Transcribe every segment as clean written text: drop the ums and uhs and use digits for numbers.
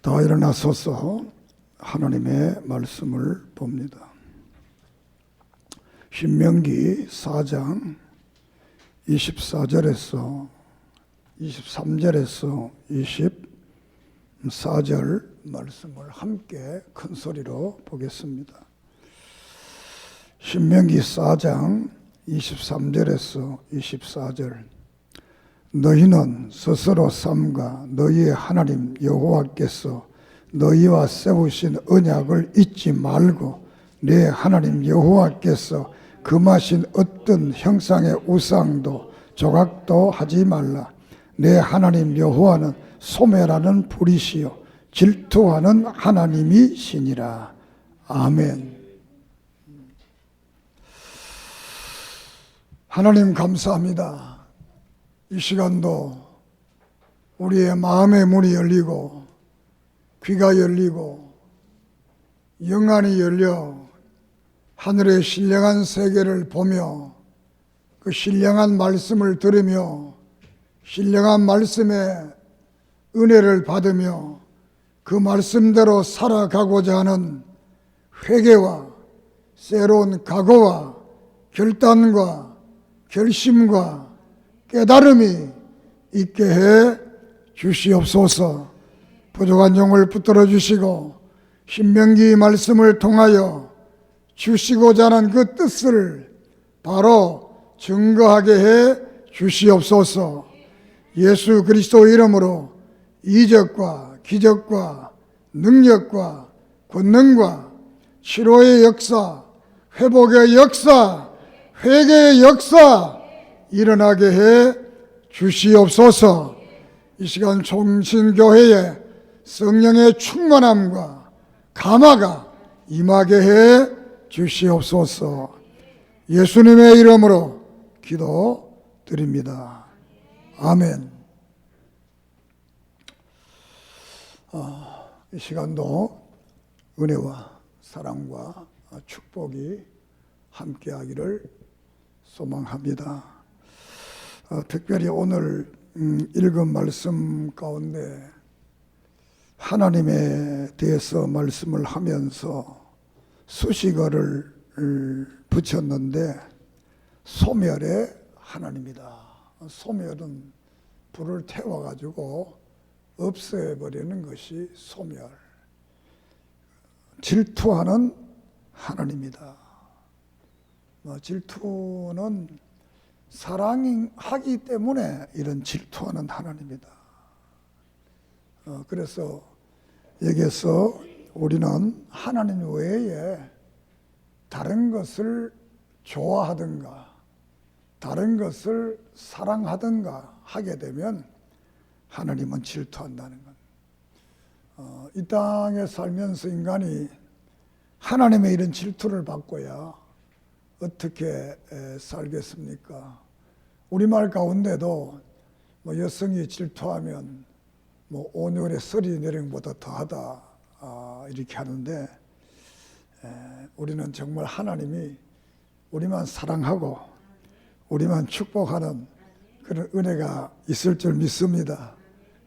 다 일어나서서 하나님의 말씀을 봅니다. 신명기 4장 24절에서 23절에서 24절 말씀을 함께 큰 소리로 보겠습니다. 신명기 4장 23절에서 24절. 너희는 스스로 삼가 너희의 하나님 여호와께서 너희와 세우신 언약을 잊지 말고 내 하나님 여호와께서 금하신 어떤 형상의 우상도 조각도 하지 말라. 내 하나님 여호와는 소멸하는 불이시요 질투하는 하나님이시니라. 아멘. 하나님 감사합니다. 이 시간도 우리의 마음의 문이 열리고 귀가 열리고 영안이 열려 하늘의 신령한 세계를 보며 그 신령한 말씀을 들으며 신령한 말씀의 은혜를 받으며 그 말씀대로 살아가고자 하는 회개와 새로운 각오와 결단과 결심과 깨달음이 있게 해 주시옵소서. 부족한 종을 붙들어 주시고 신명기 말씀을 통하여 주시고자 하는 그 뜻을 바로 증거하게 해 주시옵소서. 예수 그리스도 이름으로 이적과 기적과 능력과 권능과 치료의 역사, 회복의 역사, 회개의 역사 일어나게 해 주시옵소서. 이 시간 총신교회에 성령의 충만함과 감화가 임하게 해 주시옵소서. 예수님의 이름으로 기도드립니다. 아멘. 이 시간도 은혜와 사랑과 축복이 함께하기를 소망합니다. 특별히 오늘 읽은 말씀 가운데 하나님에 대해서 말씀을 하면서 수식어를 붙였는데 소멸의 하나님이다. 소멸은 불을 태워가지고 없애버리는 것이 소멸. 질투하는 하나님이다. 질투는 사랑하기 때문에 이런 질투하는 하나님이다. 그래서 여기에서 우리는 하나님 외에 다른 것을 좋아하든가 다른 것을 사랑하든가 하게 되면 하나님은 질투한다는 것. 이 땅에 살면서 인간이 하나님의 이런 질투를 받고야 어떻게 살겠습니까? 우리말 가운데도 여성이 질투하면 오늘의 서리 내령보다 더하다 이렇게 하는데 우리는 정말 하나님이 우리만 사랑하고 우리만 축복하는 그런 은혜가 있을 줄 믿습니다.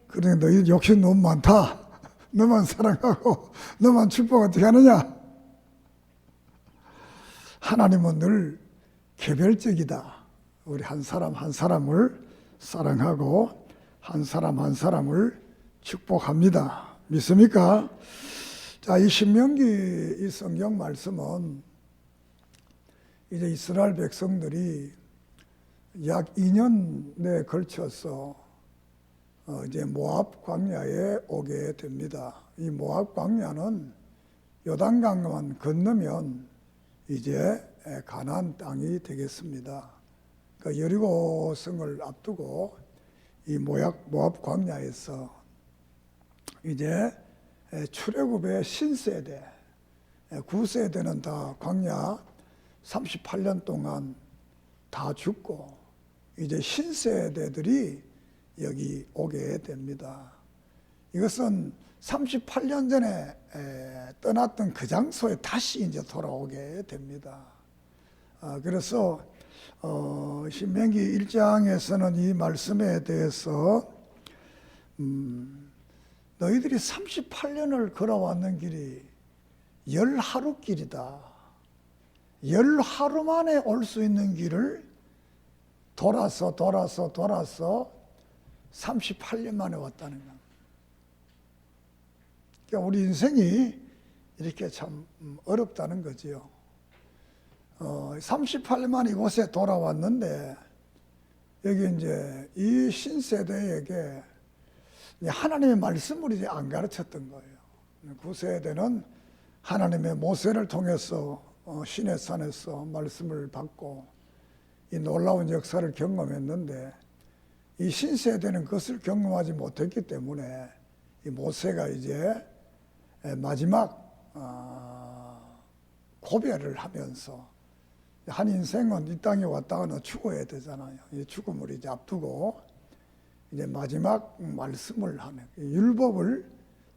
그러니까 너희 욕심 너무 많다. 너만 사랑하고 너만 축복 어떻게 하느냐? 하나님은 늘 개별적이다. 우리 한 사람 한 사람을 사랑하고 한 사람 한 사람을 축복합니다. 믿습니까? 자, 이 신명기 이 성경 말씀은 이제 이스라엘 백성들이 약 2년에 걸쳐서 이제 모압 광야에 오게 됩니다. 이 모압 광야는 요단강만 건너면 이제 가나안 땅이 되겠습니다. 그 여리고성을 앞두고 이 모압 광야에서 이제 출애굽의 신세대, 9세대는 다 광야 38년 동안 다 죽고 이제 신세대들이 여기 오게 됩니다. 이것은 38년 전에 떠났던 그 장소에 다시 이제 돌아오게 됩니다. 그래서 신명기 1장에서는 이 말씀에 대해서 너희들이 38년을 걸어왔는 길이 10하루 길이다. 10하루 만에 올 수 있는 길을 돌아서 38년 만에 왔다는 겁니다. 그러니까 우리 인생이 이렇게 참 어렵다는 거지요. 38년 만에 이곳에 돌아왔는데, 여기 이제 이 신세대에게 하나님의 말씀을 이제 안 가르쳤던 거예요. 구세대는 하나님의 모세를 통해서 신의 산에서 말씀을 받고 이 놀라운 역사를 경험했는데, 이 신세대는 그것을 경험하지 못했기 때문에 이 모세가 이제 마지막 고별을 하면서, 한 인생은 이 땅에 왔다가는 죽어야 되잖아요. 이 죽음을 이제 앞두고 이제 마지막 말씀을 하는, 율법을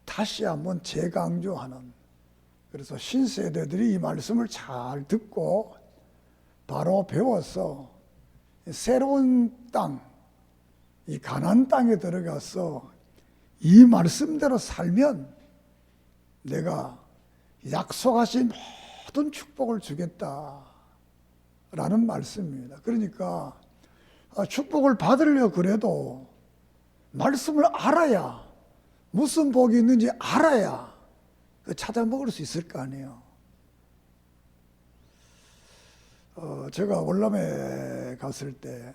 다시 한번 재강조하는, 그래서 신세대들이 이 말씀을 잘 듣고 바로 배워서 새로운 땅, 이 가나안 땅에 들어가서 이 말씀대로 살면 내가 약속하신 모든 축복을 주겠다라는 말씀입니다. 그러니까 축복을 받으려 그래도 말씀을 알아야, 무슨 복이 있는지 알아야 찾아 먹을 수 있을 거 아니에요. 제가 월남에 갔을 때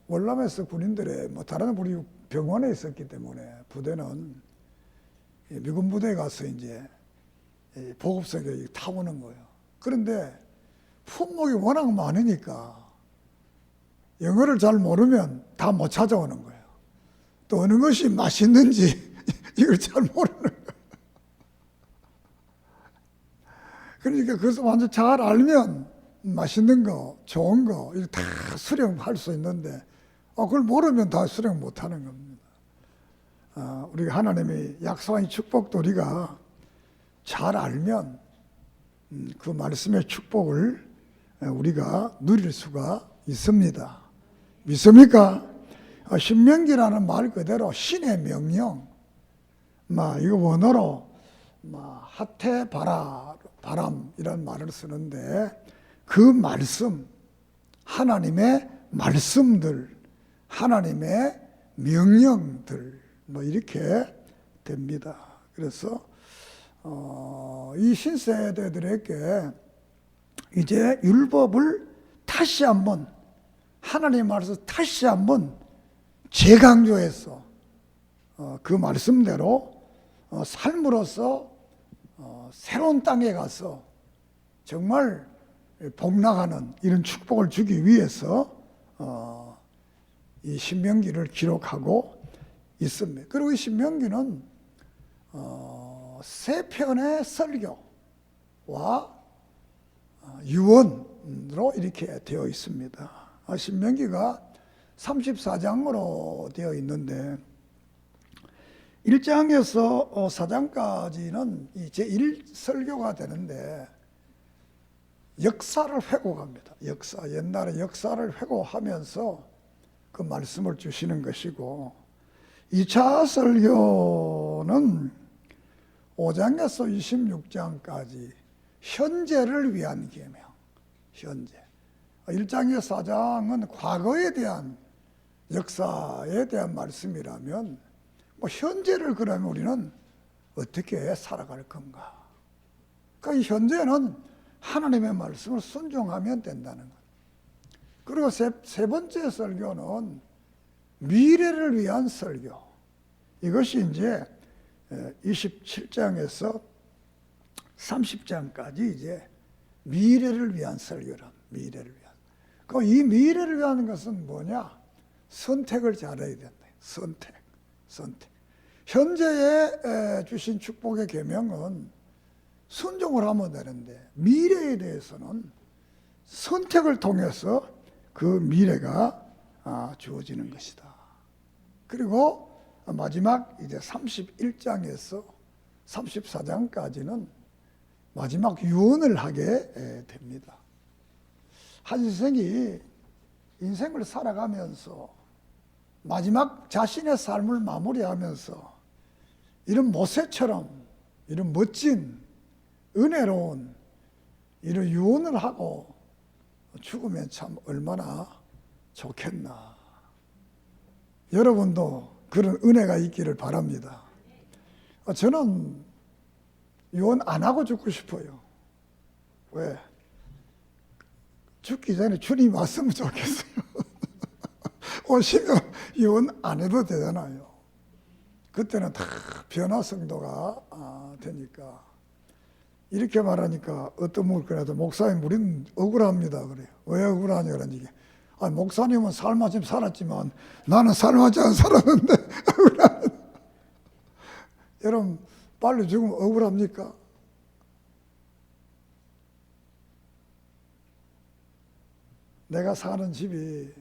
월남에서 군인들의 다른 우리 병원에 있었기 때문에 부대는 미군 부대에 가서 이제 보급석에 타보는 거예요. 그런데 품목이 워낙 많으니까 영어를 잘 모르면 다 못 찾아오는 거예요. 또 어느 것이 맛있는지 이걸 잘 모르는 거예요. 그러니까 그것을 완전 잘 알면 맛있는 거, 좋은 거, 이거 다 수령할 수 있는데, 그걸 모르면 다 수령 못 하는 겁니다. 우리가 하나님의 약속한 축복도 우리가 잘 알면 그 말씀의 축복을 우리가 누릴 수가 있습니다. 믿습니까? 신명기라는 말 그대로 신의 명령, 이거 원어로 하테 바람 이런 말을 쓰는데, 그 말씀, 하나님의 말씀들, 하나님의 명령들 이렇게 됩니다. 그래서 이 신세대들에게 이제 율법을 다시 한번, 하나님의 말씀 다시 한번 재강조해서 그 말씀대로 삶으로써 새로운 땅에 가서 정말 복락하는 이런 축복을 주기 위해서 이 신명기를 기록하고 있습니다. 그리고 이 신명기는 세 편의 설교와 유언으로 이렇게 되어 있습니다. 신명기가 34장으로 되어 있는데 1장에서 4장까지는 제1설교가 되는데 역사를 회고합니다. 옛날의 역사를 회고하면서 그 말씀을 주시는 것이고, 2차 설교는 5장에서 26장까지 현재를 위한 계명, 현재. 1장에서 4장은 과거에 대한, 역사에 대한 말씀이라면 현재를 그러면 우리는 어떻게 살아갈 건가? 그러니까 이 현재는 하나님의 말씀을 순종하면 된다는 것. 그리고 세 번째 설교는 미래를 위한 설교. 이것이 이제 27장에서 30장까지 이제 미래를 위한 설교란, 미래를 위한. 그럼 이 미래를 위한 것은 뭐냐? 선택을 잘해야 된다. 선택. 현재에 주신 축복의 계명은 순종을 하면 되는데, 미래에 대해서는 선택을 통해서 그 미래가 주어지는 것이다. 그리고 마지막 이제 31장에서 34장까지는 마지막 유언을 하게 됩니다. 한 인생이 인생을 살아가면서 마지막 자신의 삶을 마무리하면서 이런 모세처럼 이런 멋진 은혜로운 이런 유언을 하고 죽으면 참 얼마나 좋겠나. 여러분도 그런 은혜가 있기를 바랍니다. 저는 유언 안 하고 죽고 싶어요. 왜? 죽기 전에 주님 왔으면 좋겠어요. 오시면 유언 안 해도 되잖아요. 그때는 다 변화성도가 되니까. 이렇게 말하니까 어떤 분이 그래도 목사님 우리는 억울합니다. 그래요. 왜 억울하냐 그런 얘기. 목사님은 삶아지 살았지만 나는 삶아지 안 살았는데 여러분 빨리 죽으면 억울합니까? 내가 사는 집이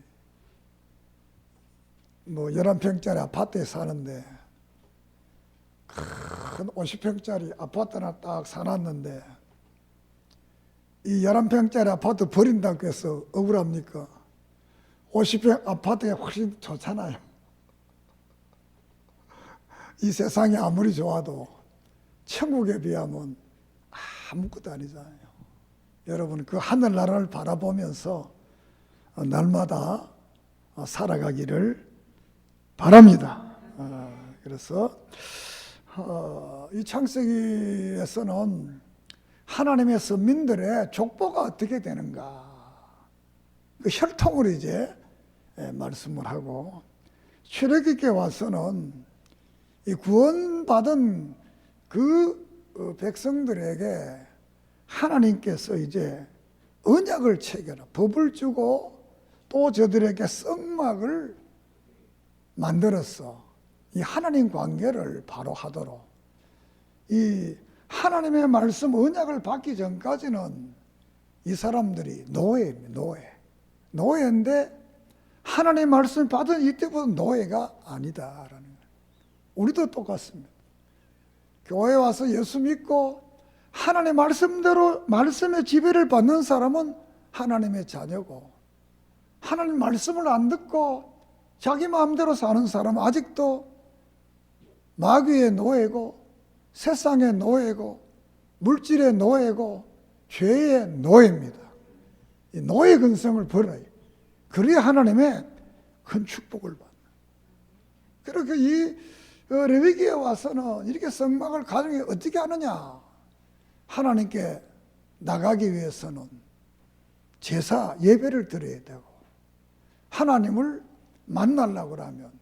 뭐 11평짜리 아파트에 사는데 큰 50평짜리 아파트 하나 딱 사놨는데 이 11평짜리 아파트 버린다고 해서 억울합니까? 50평 아파트가 훨씬 좋잖아요. 이 세상이 아무리 좋아도 천국에 비하면 아무것도 아니잖아요. 여러분 그 하늘나라를 바라보면서 날마다 살아가기를 바랍니다. 그래서 이 창세기에서는 하나님의 선민들의 족보가 어떻게 되는가 그 혈통으로 이제 말씀을 하고, 출애굽기에 와서는 이 구원받은 그 백성들에게 하나님께서 이제 언약을 체결하 법을 주고 또 저들에게 성막을 만들었어. 이 하나님 관계를 바로 하도록. 이 하나님의 말씀 언약을 받기 전까지는 이 사람들이 노예입니다. 노예인데 하나님 말씀 받은 이때부터 노예가 아니다라는 거예요. 우리도 똑같습니다. 교회 와서 예수 믿고 하나님 말씀대로 말씀의 지배를 받는 사람은 하나님의 자녀고, 하나님 말씀을 안 듣고 자기 마음대로 사는 사람은 아직도 마귀의 노예고, 세상의 노예고, 물질의 노예고, 죄의 노예입니다. 이 노예 근성을 버려요. 그래야 하나님의 큰 축복을 받는. 그리고 이 레위기에 와서는 이렇게 성막을 가정에 어떻게 하느냐? 하나님께 나가기 위해서는 제사 예배를 드려야 되고, 하나님을 만나려고 하면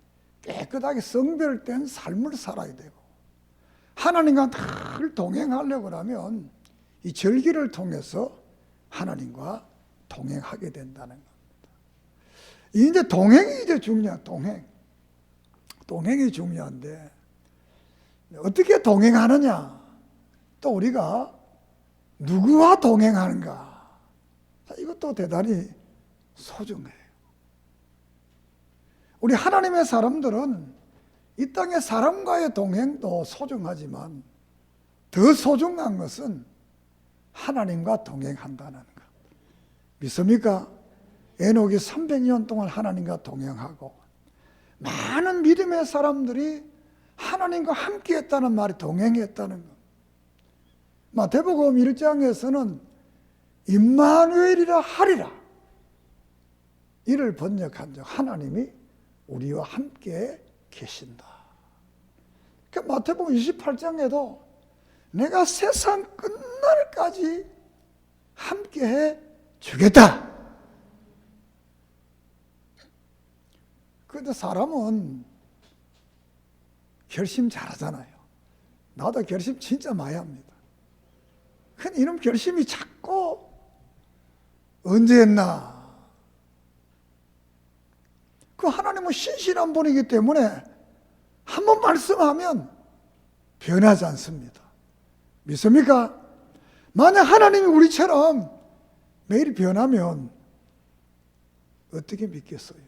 깨끗하게 성별된 삶을 살아야 되고, 하나님과 늘 동행하려고 하면 이 절기를 통해서 하나님과 동행하게 된다는 겁니다. 이제 동행이 이제 중요한 동행이 중요한데 어떻게 동행하느냐? 또 우리가 누구와 동행하는가? 이것도 대단히 소중해요. 우리 하나님의 사람들은 이 땅의 사람과의 동행도 소중하지만 더 소중한 것은 하나님과 동행한다는 것. 믿습니까? 에녹이 300년 동안 하나님과 동행하고 많은 믿음의 사람들이 하나님과 함께 했다는 말이 동행했다는 것. 마태복음 1장에서는 임마누엘이라 하리라, 이를 번역한 적 하나님이 우리와 함께 계신다. 그 마태복음 28장에도 내가 세상 끝날까지 함께해 주겠다. 그런데 사람은 결심 잘하잖아요. 나도 결심 진짜 많이 합니다. 근데 이놈 결심이 자꾸 언제 했나? 그 하나님은 신실한 분이기 때문에 한 번 말씀하면 변하지 않습니다. 믿습니까? 만약 하나님이 우리처럼 매일 변하면 어떻게 믿겠어요?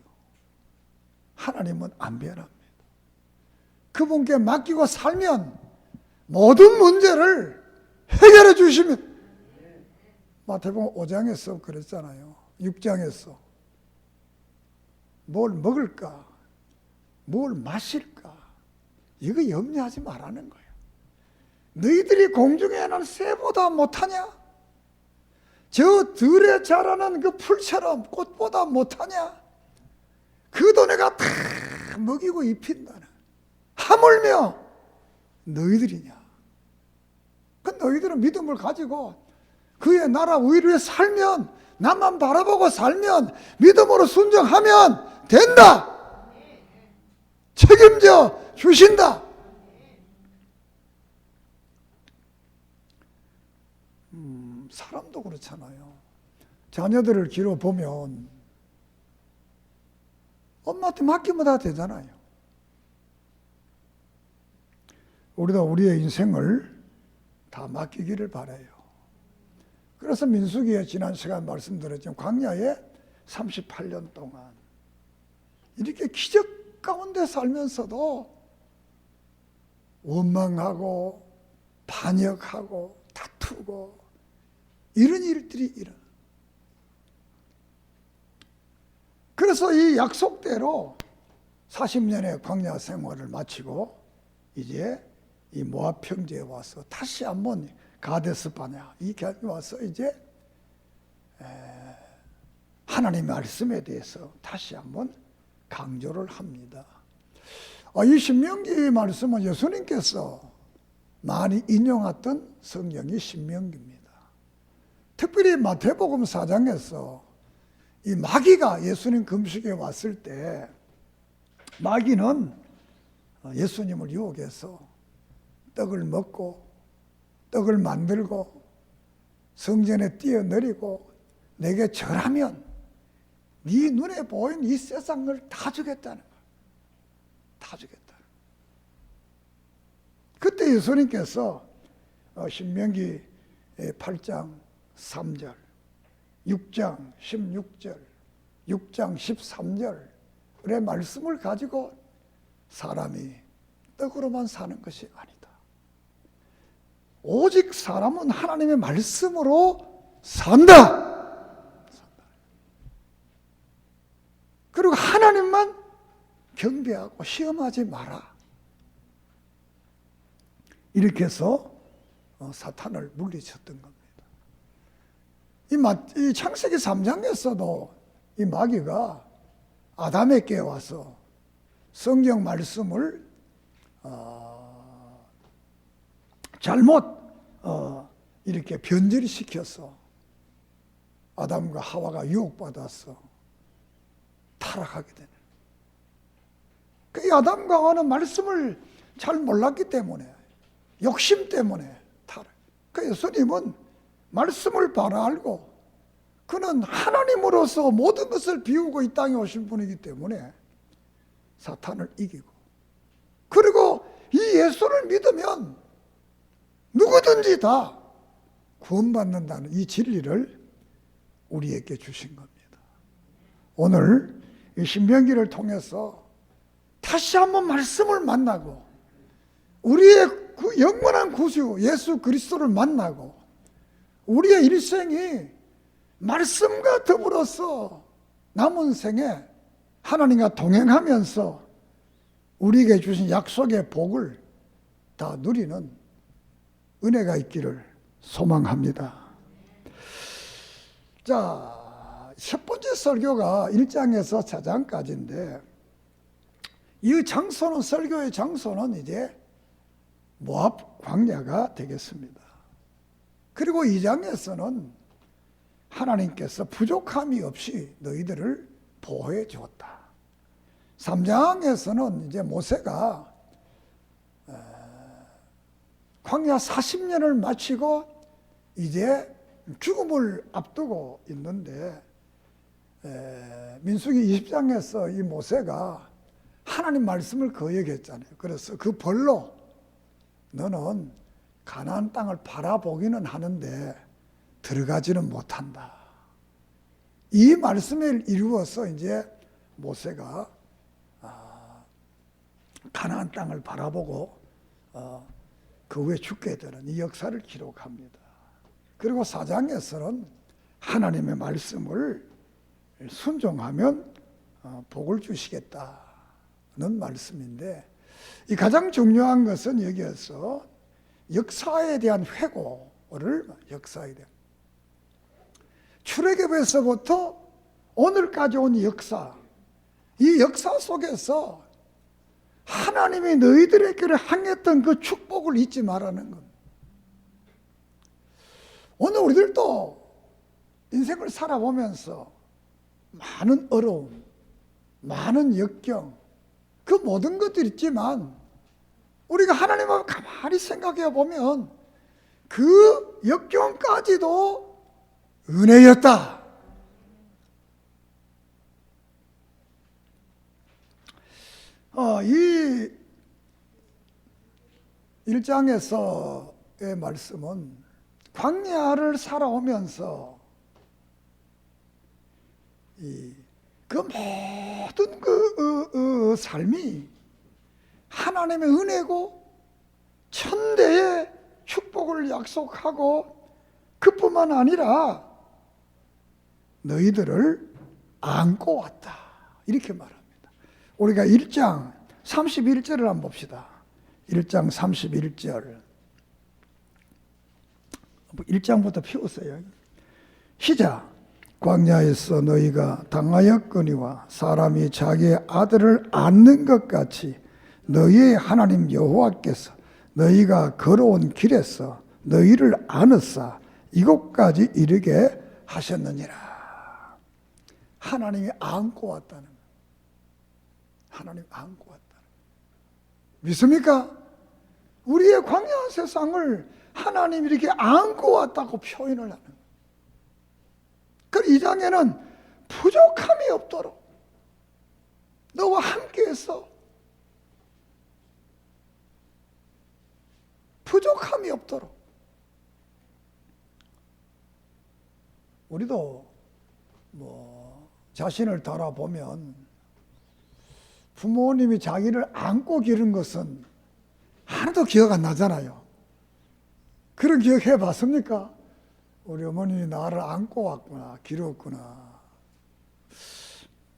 하나님은 안 변합니다. 그분께 맡기고 살면 모든 문제를 해결해 주시면, 마태복음 5장에서 그랬잖아요. 6장에서 뭘 먹을까? 뭘 마실까? 이거 염려하지 말라는 거예요. 너희들이 공중에 난 새보다 못하냐? 저 들에 자라는 그 풀처럼 꽃보다 못하냐? 그도 내가 다 먹이고 입힌다는, 하물며 너희들이냐? 그 너희들은 믿음을 가지고 그의 나라 의를 살면, 나만 바라보고 살면, 믿음으로 순종하면 된다. 책임져 주신다. 사람도 그렇잖아요. 자녀들을 기로 보면 엄마한테 맡기면 다 되잖아요. 우리도 우리의 인생을 다 맡기기를 바라요. 그래서 민수기에 지난 시간 말씀드렸지만 광야에 38년 동안 이렇게 기적 가운데 살면서도 원망하고 반역하고 다투고 이런 일들이 일어나. 그래서 이 약속대로 40년의 광야 생활을 마치고 이제 이 모압 평지에 와서 다시 한번 가데스 바냐 이 곁에 와서 이제 하나님의 말씀에 대해서 다시 한번 강조를 합니다. 이 신명기 말씀은 예수님께서 많이 인용했던 성경이 신명기입니다. 특별히 마태복음 4장에서 이 마귀가 예수님 금식에 왔을 때 마귀는 예수님을 유혹해서 떡을 먹고 떡을 만들고 성전에 뛰어내리고 내게 절하면 네 눈에 보이는 이 세상을 다 주겠다는 거예요. 다 주겠다. 그때 예수님께서 신명기 8장 3절, 6장 16절, 6장 13절의 말씀을 가지고 사람이 떡으로만 사는 것이 아니다. 오직 사람은 하나님의 말씀으로 산다. 그리고 하나님만 경배하고 시험하지 마라. 이렇게 해서 사탄을 물리쳤던 겁니다. 이 창세기 3장에서도 이 마귀가 아담에게 와서 성경 말씀을 잘못 이렇게 변절시켜서 아담과 하와가 유혹받아서 타락하게 되는. 그 아담과 하와는 말씀을 잘 몰랐기 때문에, 욕심 때문에 타락. 그 예수님은 말씀을 바로 알고 그는 하나님으로서 모든 것을 비우고 이 땅에 오신 분이기 때문에 사탄을 이기고, 그리고 이 예수를 믿으면 누구든지 다 구원받는다는 이 진리를 우리에게 주신 겁니다. 오늘 이 신명기를 통해서 다시 한번 말씀을 만나고 우리의 그 영원한 구주 예수 그리스도를 만나고 우리의 일생이 말씀과 더불어서 남은 생에 하나님과 동행하면서 우리에게 주신 약속의 복을 다 누리는 은혜가 있기를 소망합니다. 자, 첫 번째 설교가 1장에서 4장까지인데 이 장소는, 설교의 장소는 이제 모압 광야가 되겠습니다. 그리고 2장에서는 하나님께서 부족함이 없이 너희들을 보호해 주었다. 3장에서는 이제 모세가 광야 40년을 마치고 이제 죽음을 앞두고 있는데 민수기 20장에서 이 모세가 하나님 말씀을 거역했잖아요. 그래서 그 벌로 너는 가나안 땅을 바라보기는 하는데 들어가지는 못한다. 이 말씀을 이루어서 이제 모세가 가나안 땅을 바라보고 그 후에 죽게 되는 이 역사를 기록합니다. 그리고 4장에서는 하나님의 말씀을 순종하면 복을 주시겠다라는 말씀인데, 이 가장 중요한 것은 여기에서 역사에 대한 회고를, 역사에 대한 출애굽에서부터 오늘까지 온 역사, 이 역사 속에서 하나님이 너희들에게 행했던 그 축복을 잊지 말라는 것. 오늘 우리들도 인생을 살아보면서 많은 어려움, 많은 역경, 그 모든 것들이 있지만 우리가 하나님을 가만히 생각해 보면 그 역경까지도 은혜였다. 이 1장에서의 말씀은 광야를 살아오면서 그 모든 그 삶이 하나님의 은혜고 천대의 축복을 약속하고 그뿐만 아니라 너희들을 안고 왔다, 이렇게 말합니다. 우리가 1장 31절을 한번 봅시다. 1장 31절. 1장부터 피우세요. 시작. 광야에서 너희가 당하였거니와 사람이 자기의 아들을 안는 것 같이 너희의 하나님 여호와께서 너희가 걸어온 길에서 너희를 안으사 이곳까지 이르게 하셨느니라. 하나님이 안고 왔다는 거예요. 하나님이 안고 왔다는 거예요. 믿습니까? 우리의 광야 세상을 하나님이 이렇게 안고 왔다고 표현을 하는 거예요. 그 2장에는 부족함이 없도록 너와 함께해서 부족함이 없도록. 우리도 자신을 돌아보면 부모님이 자기를 안고 기른 것은 하나도 기억 안 나잖아요. 그런 기억 해봤습니까? 우리 어머님이 나를 안고 왔구나, 기르었구나.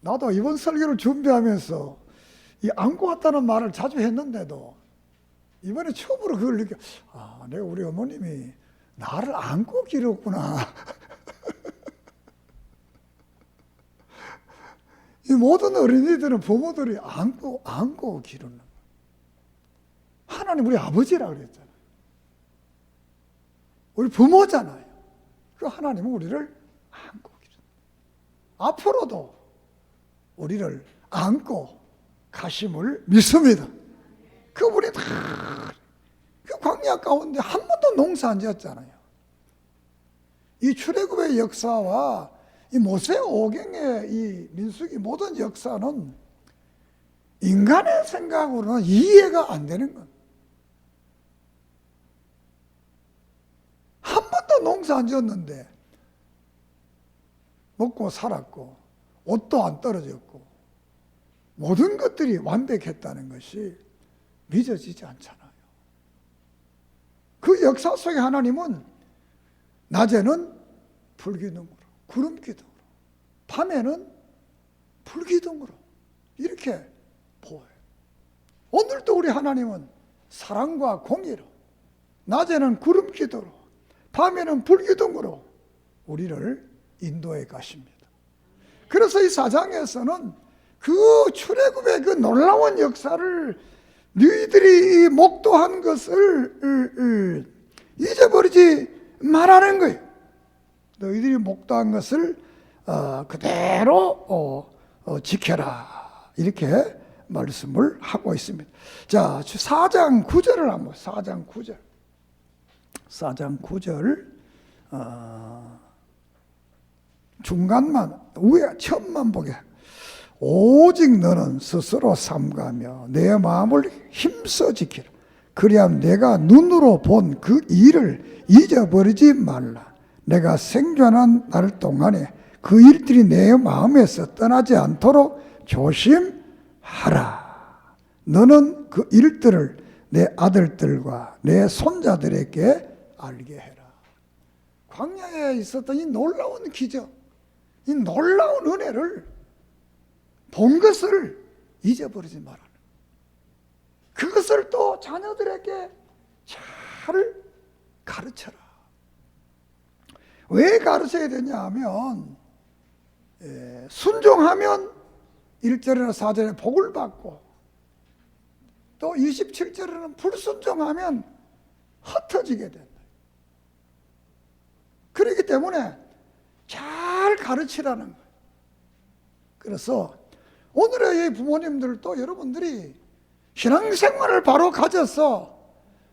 나도 이번 설교를 준비하면서 이 안고 왔다는 말을 자주 했는데도 이번에 처음으로 그걸 느껴. 내가 우리 어머님이 나를 안고 기르었구나. 이 모든 어린이들은 부모들이 안고 기르는 거예요. 하나님 우리 아버지라 그랬잖아요. 우리 부모잖아요. 그 하나님은 우리를 안고 기른다. 앞으로도 우리를 안고 가심을 믿습니다. 그분이 다 그 광야 가운데 한 번도 농사 안 지었잖아요. 이 출애굽의 역사와 이 모세 오경의 이 민수기 모든 역사는 인간의 생각으로는 이해가 안 되는 것. 한 번도 농사 안 지었는데 먹고 살았고 옷도 안 떨어졌고 모든 것들이 완벽했다는 것이 믿어지지 않잖아요. 그 역사 속에 하나님은 낮에는 불기둥으로, 구름기둥으로, 밤에는 불기둥으로 이렇게 보여요. 오늘도 우리 하나님은 사랑과 공의로 낮에는 구름기둥으로 밤에는 불기둥으로 우리를 인도해 가십니다. 그래서 이 4장에서는 그 출애굽의 그 놀라운 역사를 너희들이 목도한 것을 잊어버리지 말라는 거예요. 너희들이 목도한 것을 그대로 지켜라, 이렇게 말씀을 하고 있습니다. 자, 4장 9절을 한번 4장 9절 중간만 위에 처음만 보게. 오직 너는 스스로 삼가며 내 마음을 힘써 지키라. 그리하면 내가 눈으로 본 그 일을 잊어버리지 말라. 내가 생존한 날 동안에 그 일들이 내 마음에서 떠나지 않도록 조심하라. 너는 그 일들을 내 아들들과 내 손자들에게 알게 해라. 광야에 있었던 이 놀라운 기적, 이 놀라운 은혜를 본 것을 잊어버리지 말아라. 그것을 또 자녀들에게 잘 가르쳐라. 왜 가르쳐야 되냐 하면 순종하면 1절이나 4절에 복을 받고 또 27절에는 불순종하면 흩어지게 된다. 그렇기 때문에 잘 가르치라는 거예요. 그래서 오늘의 부모님들도 여러분들이 신앙생활을 바로 가져서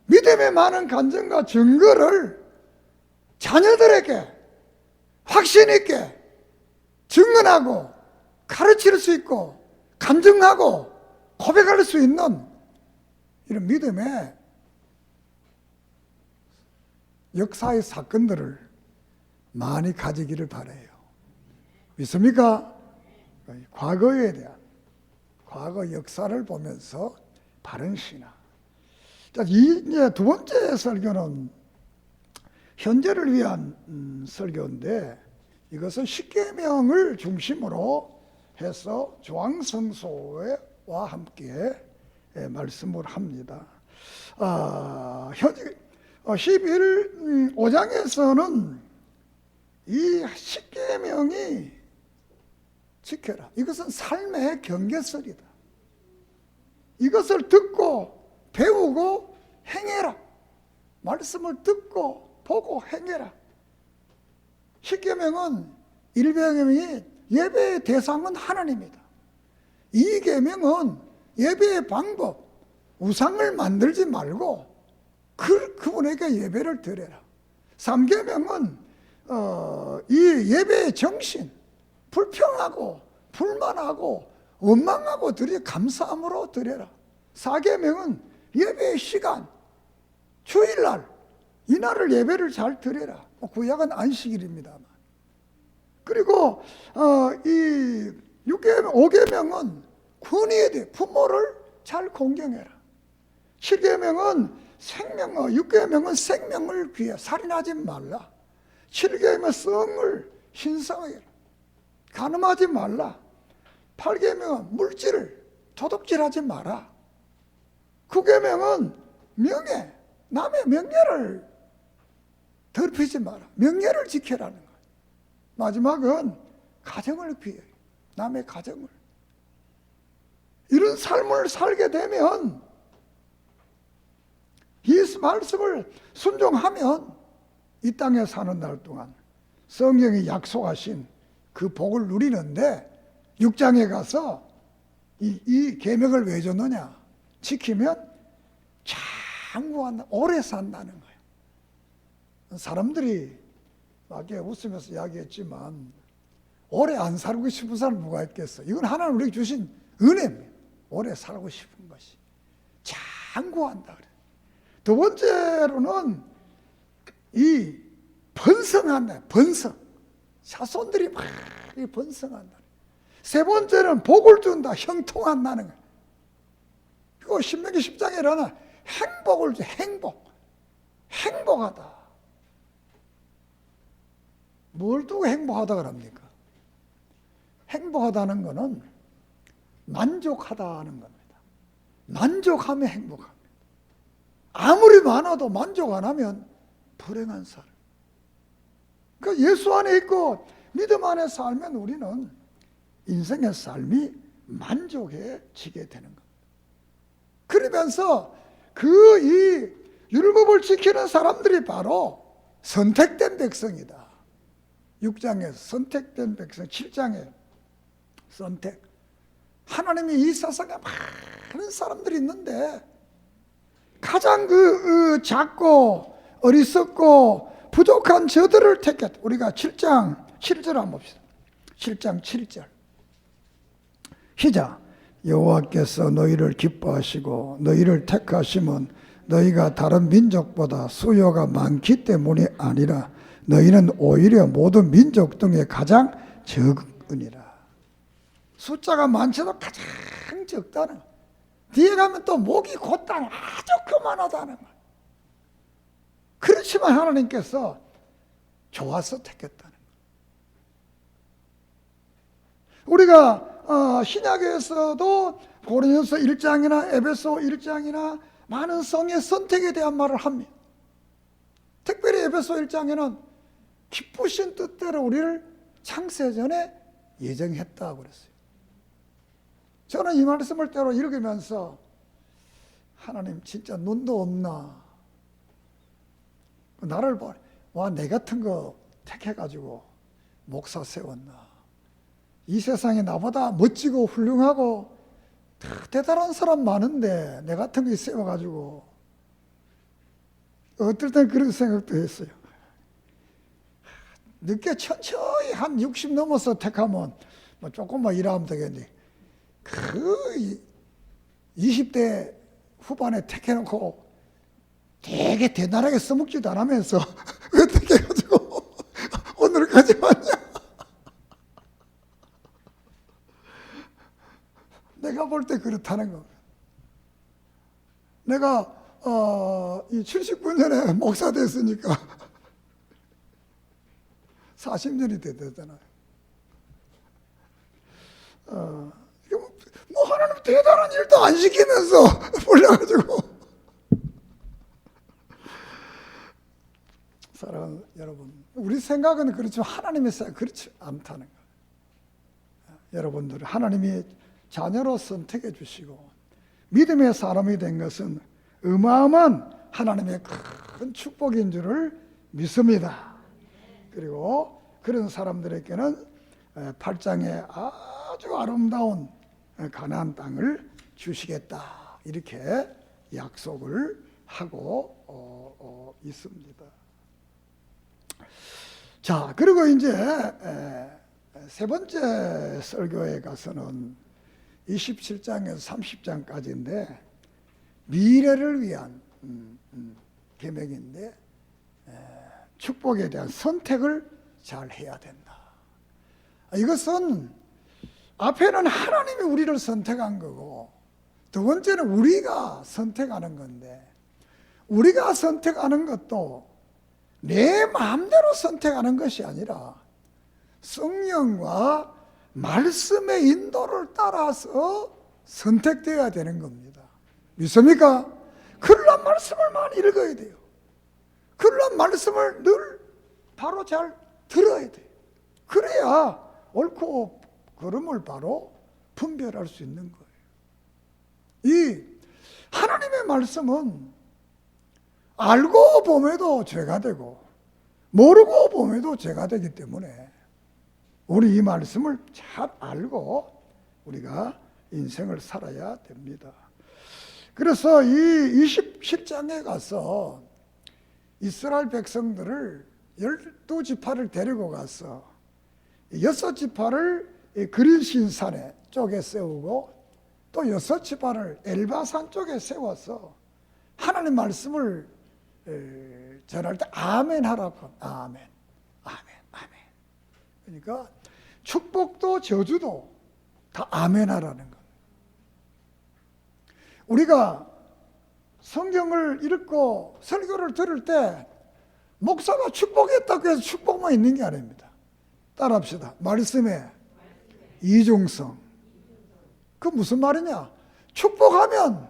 믿음의 많은 간증과 증거를 자녀들에게 확신 있게 증언하고 가르칠 수 있고 간증하고 고백할 수 있는 이런 믿음의 역사의 사건들을 많이 가지기를 바라요. 믿습니까? 과거에 대한 과거 역사를 보면서 바른 신앙. 자, 이제 두 번째 설교는 현재를 위한 설교인데 이것은 십계명을 중심으로 해서 조항성소와 함께 말씀을 합니다. 5장에서는 이 십계명이 지켜라. 이것은 삶의 경계설이다. 이것을 듣고 배우고 행해라. 말씀을 듣고 보고 행해라. 십계명은 1계명이 예배의 대상은 하나님이다. 2계명은 예배의 방법, 우상을 만들지 말고 그분에게 예배를 드려라. 3계명은 이 예배의 정신, 불평하고 불만하고 원망하고 드려 감사함으로 드려라. 4계명은 예배의 시간, 주일날 이날을 예배를 잘 드려라. 구약은 안식일입니다만. 그리고 이 5계명은 군의에 대해 부모를 잘 공경해라. 7계명은 6계명은 생명을 귀해 살인하지 말라. 7계명은 성을 신성하게 간음하지 말라. 8계명은 물질을 도둑질하지 마라. 9계명은 명예, 남의 명예를 더럽히지 마라. 명예를 지켜라는 거예요. 마지막은 가정을 귀해. 남의 가정을. 이런 삶을 살게 되면 이 말씀을 순종하면 이 땅에 사는 날 동안 성경이 약속하신 그 복을 누리는데 6장에 가서 이 계명을 왜 줬느냐? 지키면 장구한다, 오래 산다는 거예요. 사람들이 막 웃으면서 이야기했지만 오래 안 살고 싶은 사람 누가 있겠어? 이건 하나님 우리에게 주신 은혜입니다. 오래 살고 싶은 것이 장구한다 그래. 두 번째로는 이 번성한다. 번성. 자손들이 막 번성한다. 세 번째는 복을 준다. 형통한다는 거예요. 그리고 신명기 10장에는 행복을 줘. 행복. 행복하다. 뭘 두고 행복하다 그럽니까? 행복하다는 것은 만족하다는 겁니다. 만족하면 행복합니다. 아무리 많아도 만족 안 하면 불행한 사람. 그러니까 예수 안에 있고 믿음 안에 살면 우리는 인생의 삶이 만족해지게 되는 겁니다. 그러면서 이 율법을 지키는 사람들이 바로 선택된 백성이다. 6장에서 선택된 백성, 7장에 선택. 하나님이 이 세상에 많은 사람들이 있는데 가장 작고 어리석고 부족한 저들을 택했다. 우리가 7장 7절 한번 봅시다. 7장 7절. 시작. 여호와께서 너희를 기뻐하시고 너희를 택하심은 너희가 다른 민족보다 수요가 많기 때문이 아니라 너희는 오히려 모든 민족 중에 가장 적으니라. 숫자가 많지도 가장 적다는 거예요. 뒤에 가면 또 목이 곧다는 아주 그만하다는 거예요. 그렇지만 하나님께서 좋아서 택했다는 거예요. 우리가 신약에서도 고린도서 1장이나 에베소 1장이나 많은 성의 선택에 대한 말을 합니다. 특별히 에베소 1장에는 기쁘신 뜻대로 우리를 창세전에 예정했다고 그랬어요. 저는 이 말씀을 때로 읽으면서 하나님 진짜 눈도 없나? 나를 봐. 와, 내 같은 거 택해가지고 목사 세웠나? 이 세상에 나보다 멋지고 훌륭하고 대단한 사람 많은데 내 같은 거 세워가지고 어떨 땐 그런 생각도 했어요. 늦게 천천히 한 60 넘어서 택하면 뭐 조금만 일하면 되겠니? 그 20대 후반에 택해놓고 되게 대단하게 써먹지도 않으면서 어떻게 해가지고 오늘까지 왔냐? 내가 볼 때 그렇다는 겁니다. 내가 이 79년에 목사 됐으니까 40년이 됐잖아요. 뭐 하나님 대단한 일도 안 시키면서 불러가지고. 사랑하는 여러분, 우리 생각은 그렇지만 하나님의 생각 그렇지 않다는 거예요. 여러분들 하나님이 자녀로 선택해 주시고 믿음의 사람이 된 것은 어마어마한 하나님의 큰 축복인 줄을 믿습니다. 그리고 그런 사람들에게는 8장에 아주 아름다운 가나안 땅을 주시겠다 이렇게 약속을 하고 있습니다. 자, 그리고 이제 세 번째 설교에 가서는 27장에서 30장까지인데 미래를 위한 계명인데 축복에 대한 선택을 잘 해야 된다. 이것은 앞에는 하나님이 우리를 선택한 거고 두 번째는 우리가 선택하는 건데 우리가 선택하는 것도 내 마음대로 선택하는 것이 아니라 성령과 말씀의 인도를 따라서 선택되어야 되는 겁니다. 믿습니까? 그러나 말씀을 많이 읽어야 돼요. 그러나 말씀을 늘 바로 잘 들어야 돼요. 그래야 옳고 그름을 바로 분별할 수 있는 거예요. 이 하나님의 말씀은 알고 봄에도 죄가 되고 모르고 봄에도 죄가 되기 때문에 우리 이 말씀을 잘 알고 우리가 인생을 살아야 됩니다. 그래서 이 27장에 가서 이스라엘 백성들을 12지파를 데리고 가서 6지파를 그린신산에 쪽에 세우고 또 6지파를 엘바산 쪽에 세워서 하나님 말씀을 전할 때 아멘 하라고. 아멘, 아멘, 아멘. 그러니까 축복도 저주도 다 아멘 하라는 거예요. 우리가 성경을 읽고 설교를 들을 때 목사가 축복했다고 해서 축복만 있는 게 아닙니다. 따라합시다. 말씀에 이중성. 그 무슨 말이냐? 축복하면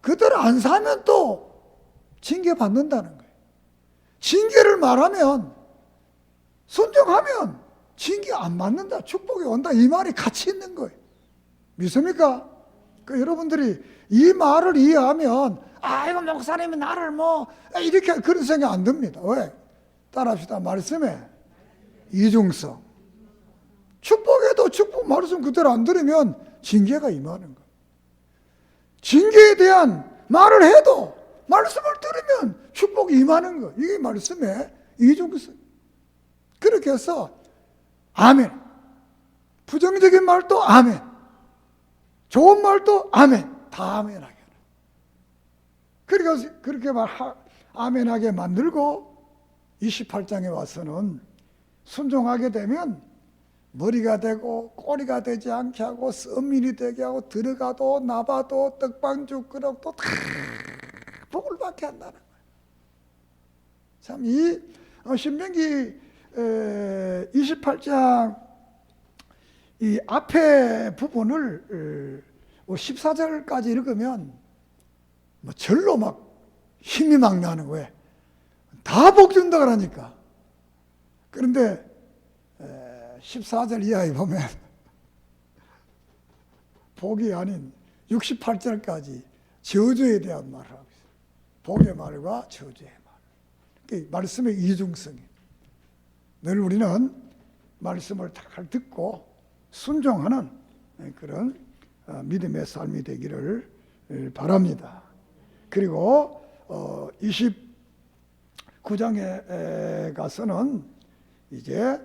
그대로 안 사면 또 징계받는다는 거예요. 징계를 말하면 순종하면 징계 안 받는다. 축복이 온다. 이 말이 같이 있는 거예요. 믿습니까? 그 여러분들이 이 말을 이해하면 이거 목사님이 나를 이렇게 그런 생각 안 듭니다. 왜? 따라합시다. 말씀에 이중성. 축복에도 축복 말씀 그대로 안 들으면 징계가 임하는 거예요. 징계에 대한 말을 해도 말씀을 들으면 축복이 임하는 거예요. 이게 말씀에 이중성. 그렇게 해서 아멘. 부정적인 말도 아멘. 좋은 말도 아멘. 다 아멘하게. 그러니까 그렇게 아멘하게 만들고 28장에 와서는 순종하게 되면 머리가 되고 꼬리가 되지 않게 하고 썸민이 되게 하고 들어가도 나봐도 떡방죽 끓여도 다 복을 받게 한다는 거예요. 참 이 신명기 28장 이 앞에 부분을 14절까지 읽으면 뭐 절로 막 힘이 막 나는 거예요. 다 복 준다 그러니까. 그런데 14절 이하에 보면 복이 아닌 68절까지 저주에 대한 말을 하고 있어요. 복의 말과 저주의 말. 말씀의 이중성이. 늘 우리는 말씀을 잘 듣고 순종하는 그런 믿음의 삶이 되기를 바랍니다. 그리고 29장에 가서는 이제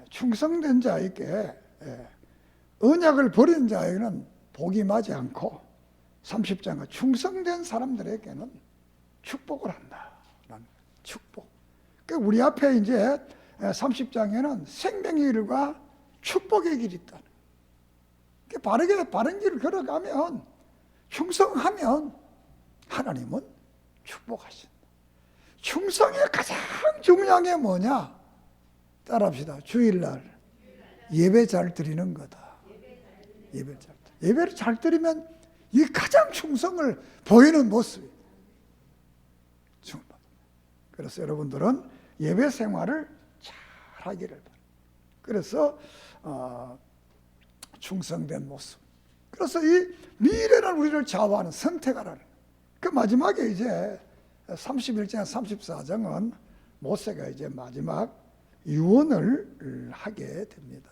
충성된 자에게 언약을 버린 자에게는 복이 맞지 않고 30장은 충성된 사람들에게는 축복을 한다라는 축복. 그러니까 우리 앞에 이제 30장에는 생명의 길과 축복의 길이 있다는. 그러니까 바른 길을 걸어가면 충성하면 하나님은 축복하신다. 충성의 가장 중요한 게 뭐냐? 따라합시다. 주일날 예배 잘 드리는 거다. 예배를 잘 드리면 이 가장 충성을 보이는 모습이. 그래서 여러분들은 예배 생활을 잘 하기를 바랍니다. 그래서 충성된 모습. 그래서 이 미래는 우리를 좌우하는 선택하라는. 그 마지막에 이제 31장, 34장은 모세가 이제 마지막 유언을 하게 됩니다.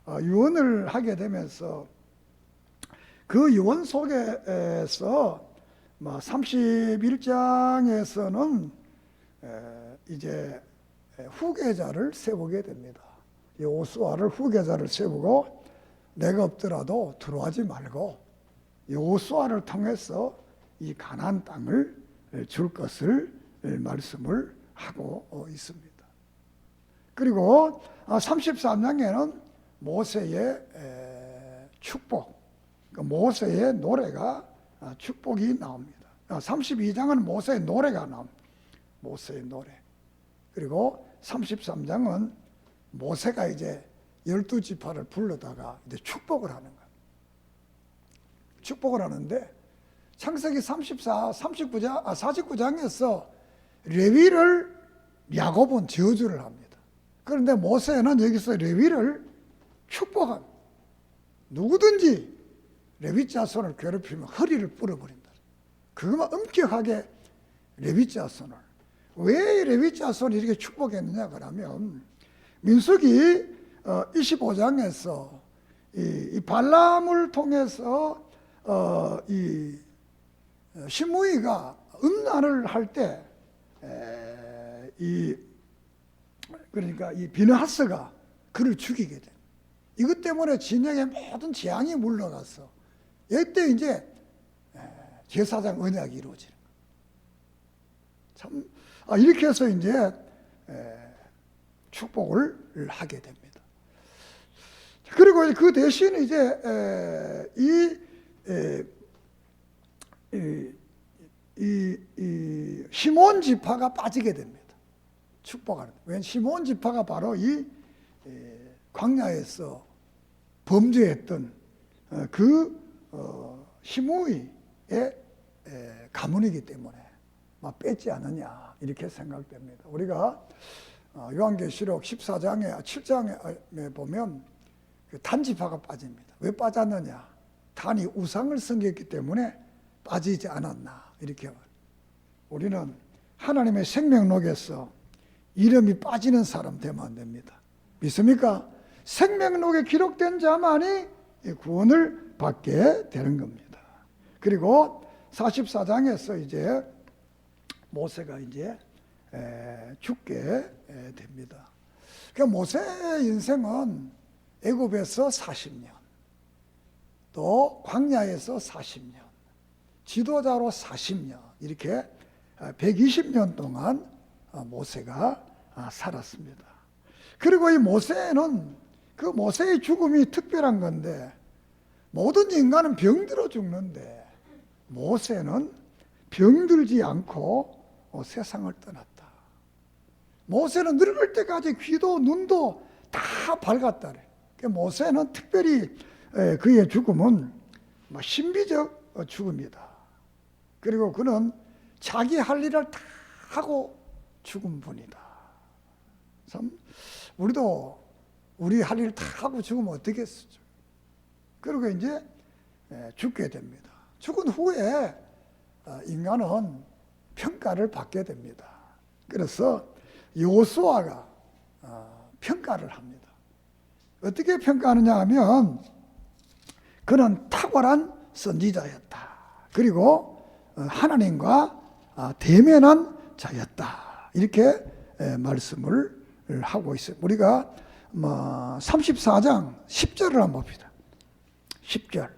유언을 하게 되면서 그 유언 속에서 31장에서는 이제 후계자를 세우게 됩니다. 여호수아를 후계자를 세우고 내가 없더라도 들어가지 말고 여호수아를 통해서 이 가나안 땅을 줄 것을 말씀을 하고 있습니다. 그리고 33장에는 모세의 축복, 모세의 노래가 축복이 나옵니다. 32장은 모세의 노래가 나옵니다. 모세의 노래. 그리고 33장은 모세가 이제 12지파를 불러다가 이제 축복을 하는 거예요. 축복을 하는데 창세기 49장에서 레위를 야곱은 저주를 합니다. 그런데 모세는 여기서 레위를 축복합니다. 누구든지 레위 자손을 괴롭히면 허리를 뿌려버린다. 그것만 엄격하게 레위 자손을. 왜 레위 자손이 이렇게 축복했느냐 그러면 민수기 25장에서 이 발람을 통해서 이 시므이가 음란을 할 때 그러니까 이 비느하스가 그를 죽이게 돼. 이것 때문에 진영의 모든 재앙이 물러가서 이때 이제 제사장 언약이 이루어지는 거예요. 참 이렇게 해서 이제 축복을 하게 됩니다. 그리고 그 대신 이제 이 시몬 지파가 빠지게 됩니다. 축복하는. 왜냐하면 시몬 지파가 바로 이 광야에서 범죄했던 그 시므이의 가문이기 때문에 막 뺐지 않느냐 이렇게 생각됩니다. 우리가 요한계시록 14장에 7장에 보면 그 단지파가 빠집니다. 왜 빠졌느냐? 단이 우상을 섬겼기 때문에 빠지지 않았나 이렇게. 우리는 하나님의 생명록에서 이름이 빠지는 사람 되면 안 됩니다. 믿습니까? 생명록에 기록된 자만이 구원을 받게 되는 겁니다. 그리고 44장에서 이제 모세가 이제 죽게 됩니다. 그러니까 모세의 인생은 애굽에서 40년, 또 광야에서 40년, 지도자로 40년 이렇게 120년 동안 모세가 살았습니다. 그리고 이 모세는 그 모세의 죽음이 특별한 건데 모든 인간은 병들어 죽는데 모세는 병들지 않고 세상을 떠났다. 모세는 늙을 때까지 귀도 눈도 다 밝았다래. 모세는 특별히 그의 죽음은 신비적 죽음이다. 그리고 그는 자기 할 일을 다 하고 죽은 분이다. 참 우리도 우리 할 일 다 하고 죽으면 어떻겠어요? 그리고 이제 죽게 됩니다. 죽은 후에 인간은 평가를 받게 됩니다. 그래서 여호수아가 평가를 합니다. 어떻게 평가하느냐 하면 그는 탁월한 선지자였다. 그리고 하나님과 대면한 자였다. 이렇게 말씀을 하고 있어요. 우리가 34장 10절을 한번 봅시다. 10절.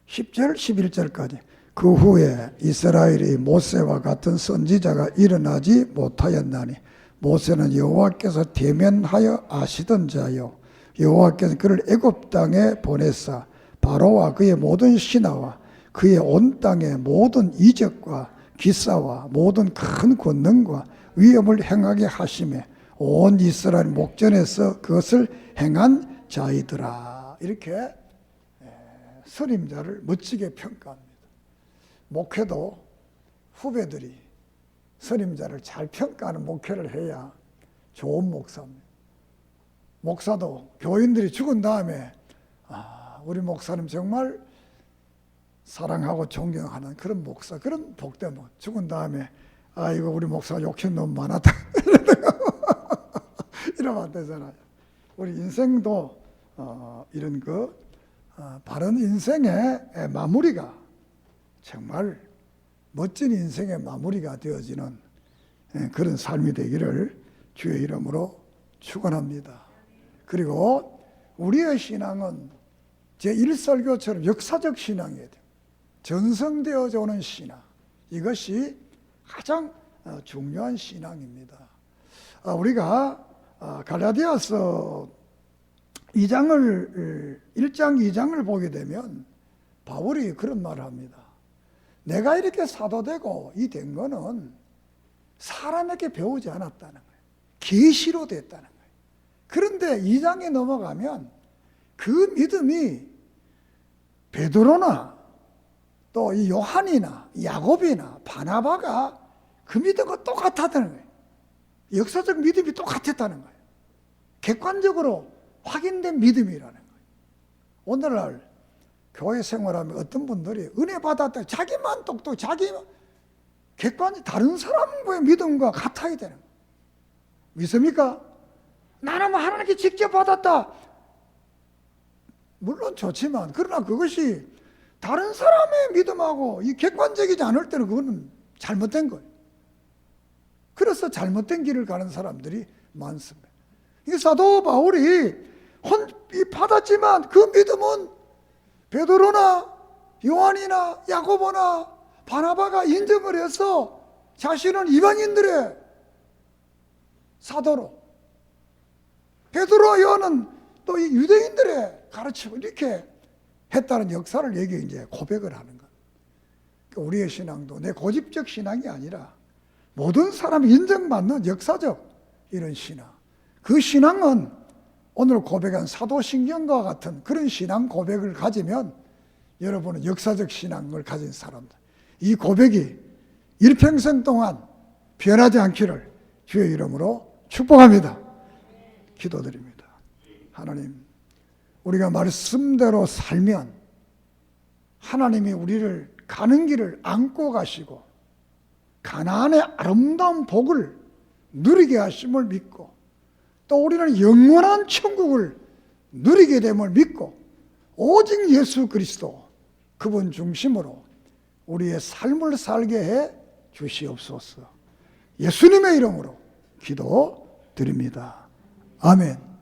10절 11절까지. 그 후에 이스라엘이 모세와 같은 선지자가 일어나지 못하였나니 모세는 여호와께서 대면하여 아시던 자요 여호와께서 그를 애굽 땅에 보내사 바로와 그의 모든 신하와 그의 온 땅의 모든 이적과 기사와 모든 큰 권능과 위엄을 행하게 하시매 온 이스라엘 목전에서 그것을 행한 자이더라. 이렇게 선임자를 멋지게 평가합니다. 목회도 후배들이 선임자를 잘 평가하는 목회를 해야 좋은 목사입니다. 목사도 교인들이 죽은 다음에 우리 목사님 정말 사랑하고 존경하는 그런 목사, 그런 복된 목사. 죽은 다음에 이거 우리 목사가 욕심 너무 많았다 이러면 안 되잖아요. 우리 인생도 이런 바른 인생의 마무리가 정말 멋진 인생의 마무리가 되어지는 그런 삶이 되기를 주의 이름으로 축원합니다. 그리고 우리의 신앙은 제1설교처럼 역사적 신앙이어야 돼요. 전성되어져 오는 신앙. 이것이 가장 중요한 신앙입니다. 우리가 갈라디아서 1장 2장을 보게 되면 바울이 그런 말을 합니다. 내가 이렇게 사도되고 이 된 거는 사람에게 배우지 않았다는 거예요. 계시로 됐다는 거예요. 그런데 2장에 넘어가면 그 믿음이 베드로나 또 이 요한이나 야곱이나 바나바가 그 믿음과 똑같았다는 거예요. 역사적 믿음이 똑같았다는 거예요. 객관적으로 확인된 믿음이라는 거예요. 오늘날 교회 생활하면 어떤 분들이 은혜 받았다 자기만 똑똑 자기만 객관적 다른 사람과의 믿음과 같아야 되는 거예요. 믿습니까? 나는 뭐 하나님께 직접 받았다. 물론 좋지만 그러나 그것이 다른 사람의 믿음하고 이 객관적이지 않을 때는 그거는 잘못된 거예요. 그래서 잘못된 길을 가는 사람들이 많습니다. 이 사도 바울이 받았지만 그 믿음은 베드로나 요한이나 야고보나 바나바가 인정을 해서 자신은 이방인들의 사도로, 베드로와 요한은 또 이 유대인들의 가르치고 이렇게 했다는 역사를 여기 이제 고백을 하는 것. 그러니까 우리의 신앙도 내 고집적 신앙이 아니라 모든 사람이 인정받는 역사적 이런 신앙. 그 신앙은 오늘 고백한 사도신경과 같은 그런 신앙 고백을 가지면 여러분은 역사적 신앙을 가진 사람들. 이 고백이 일평생 동안 변하지 않기를 주의 이름으로 축복합니다. 기도드립니다. 하나님, 우리가 말씀대로 살면 하나님이 우리를 가는 길을 안고 가시고 가나안의 아름다운 복을 누리게 하심을 믿고 또 우리는 영원한 천국을 누리게 됨을 믿고 오직 예수 그리스도 그분 중심으로 우리의 삶을 살게 해 주시옵소서. 예수님의 이름으로 기도드립니다. 아멘.